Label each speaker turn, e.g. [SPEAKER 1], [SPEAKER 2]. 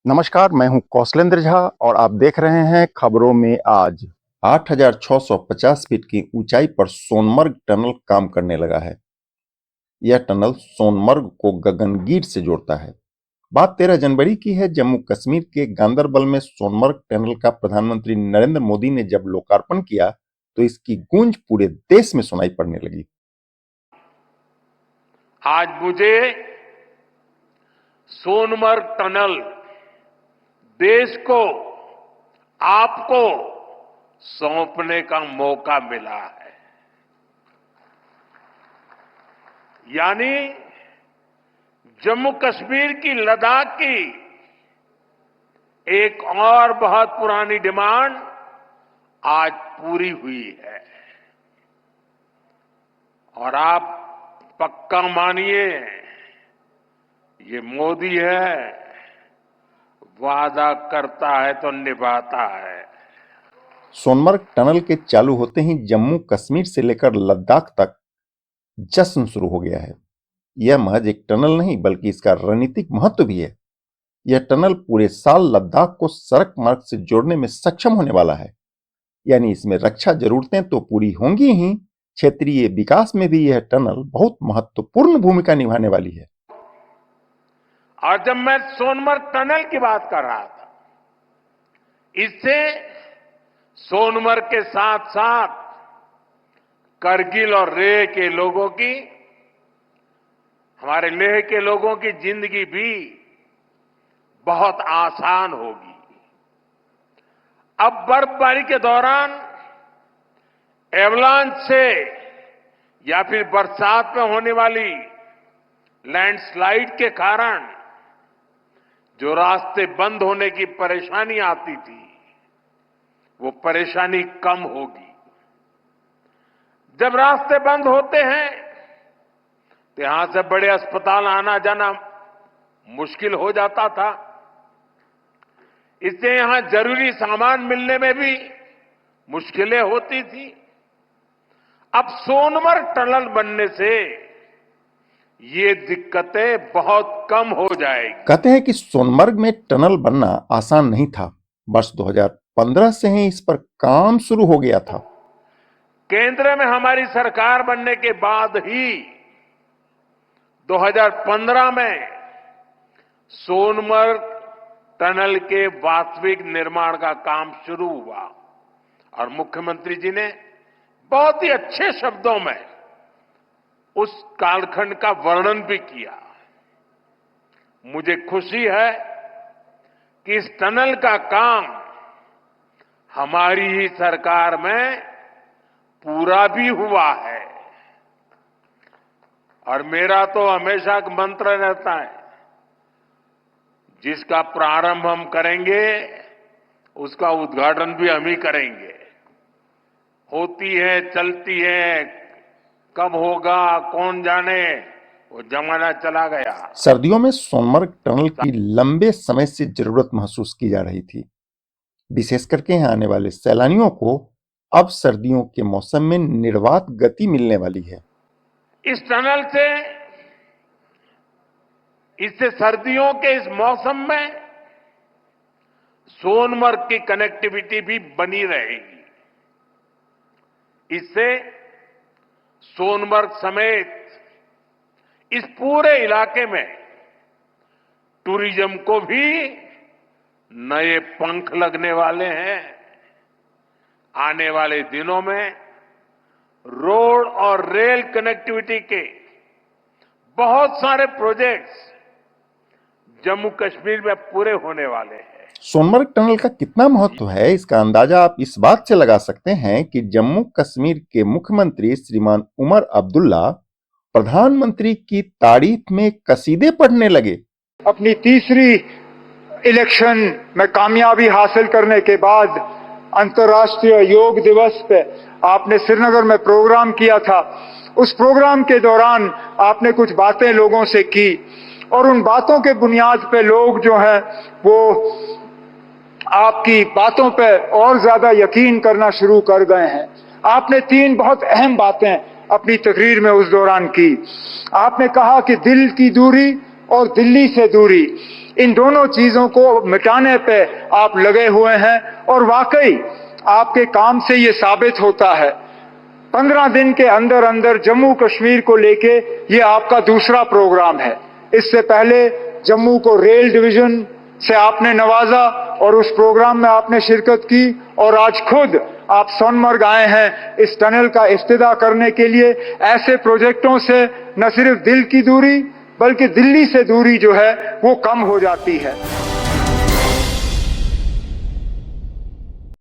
[SPEAKER 1] नमस्कार, मैं हूं कौशलेंद्र झा और आप देख रहे हैं खबरों में आज। 8,650 फीट की ऊंचाई पर सोनमर्ग टनल काम करने लगा है। यह टनल सोनमर्ग को गगनगीर से जोड़ता है। बात 13 जनवरी की है। जम्मू कश्मीर के गांदरबल में सोनमर्ग टनल का प्रधानमंत्री नरेंद्र मोदी ने जब लोकार्पण किया तो इसकी गूंज पूरे देश में सुनाई पड़ने लगी।
[SPEAKER 2] आज मुझे सोनमर्ग टनल देश को, आपको सौंपने का मौका मिला है। यानी जम्मू कश्मीर की, लद्दाख की एक और बहुत पुरानी डिमांड आज पूरी हुई है। और आप पक्का मानिए, ये मोदी है, वादा करता है तो निभाता है।
[SPEAKER 1] सोनमर्ग टनल के चालू होते ही जम्मू कश्मीर से लेकर लद्दाख तक जश्न शुरू हो गया है। यह महज एक टनल नहीं बल्कि इसका रणनीतिक महत्व भी है। यह टनल पूरे साल लद्दाख को सड़क मार्ग से जोड़ने में सक्षम होने वाला है। यानी इसमें रक्षा जरूरतें तो पूरी होंगी ही, क्षेत्रीय विकास में भी यह टनल बहुत महत्वपूर्ण भूमिका निभाने वाली है।
[SPEAKER 2] और जब मैं सोनमर्ग टनल की बात कर रहा था, इससे सोनमर्ग के साथ साथ करगिल और लेह के लोगों की, हमारे लेह के लोगों की जिंदगी भी बहुत आसान होगी। अब बर्फबारी के दौरान एवलांच से या फिर बरसात में होने वाली लैंडस्लाइड के कारण जो रास्ते बंद होने की परेशानी आती थी, वो परेशानी कम होगी। जब रास्ते बंद होते हैं तो यहां से बड़े अस्पताल आना जाना मुश्किल हो जाता था। इससे यहां जरूरी सामान मिलने में भी मुश्किलें होती थी। अब सोनमर्ग टनल बनने से ये दिक्कतें बहुत कम हो जाएगी।
[SPEAKER 1] कहते हैं कि सोनमर्ग में टनल बनना आसान नहीं था। वर्ष 2015 से ही इस पर काम शुरू हो गया था।
[SPEAKER 2] केंद्र में हमारी सरकार बनने के बाद ही 2015 में सोनमर्ग टनल के वास्तविक निर्माण का काम शुरू हुआ और मुख्यमंत्री जी ने बहुत ही अच्छे शब्दों में उस कालखंड का वर्णन भी किया। मुझे खुशी है कि इस टनल का काम हमारी ही सरकार में पूरा भी हुआ है। और मेरा तो हमेशा एक मंत्र रहता है, जिसका प्रारंभ हम करेंगे उसका उद्घाटन भी हम ही करेंगे। होती है, चलती है, कब होगा कौन जाने, वो जमाना चला गया।
[SPEAKER 1] सर्दियों में सोनमर्ग टनल की लंबे समय से जरूरत महसूस की जा रही थी। विशेष करके यहाँ आने वाले सैलानियों को अब सर्दियों के मौसम में निर्बाध गति मिलने वाली है।
[SPEAKER 2] इस टनल से, इससे सर्दियों के इस मौसम में सोनमर्ग की कनेक्टिविटी भी बनी रहेगी। इससे सोनमर्ग समेत इस पूरे इलाके में टूरिज्म को भी नए पंख लगने वाले हैं। आने वाले दिनों में रोड और रेल कनेक्टिविटी के बहुत सारे प्रोजेक्ट्स जम्मू कश्मीर में पूरे होने वाले हैं।
[SPEAKER 1] सोनमर्ग टनल का कितना महत्व है, इसका अंदाजा आप इस बात से लगा सकते हैं कि जम्मू कश्मीर के मुख्यमंत्री श्रीमान उमर अब्दुल्ला प्रधानमंत्री की तारीफ में कसीदे पढ़ने लगे।
[SPEAKER 3] अपनी तीसरी इलेक्शन में कामयाबी हासिल करने के बाद अंतर्राष्ट्रीय योग दिवस पे आपने श्रीनगर में प्रोग्राम किया था। उस प्रोग्राम के दौरान आपने कुछ बातें लोगों से की और उन बातों के बुनियाद पे लोग जो हैं वो आपकी बातों पे और ज्यादा यकीन करना शुरू कर गए हैं। आपने 3 बहुत अहम बातें अपनी तकरीर में उस दौरान की। आपने कहा कि दिल की दूरी और दिल्ली से दूरी, इन दोनों चीजों को मिटाने पे आप लगे हुए हैं और वाकई आपके काम से ये साबित होता है। 15 दिन के अंदर अंदर जम्मू कश्मीर को लेके ये आपका दूसरा प्रोग्राम है। इससे पहले जम्मू को रेल डिवीजन से आपने नवाजा और उस प्रोग्राम में आपने शिरकत की और आज खुद आप सोनमर्ग आए हैं इस टनल का इफ्तिताह करने के लिए। ऐसे प्रोजेक्टों से न सिर्फ दिल की दूरी बल्कि दिल्ली से दूरी जो है वो कम हो जाती है।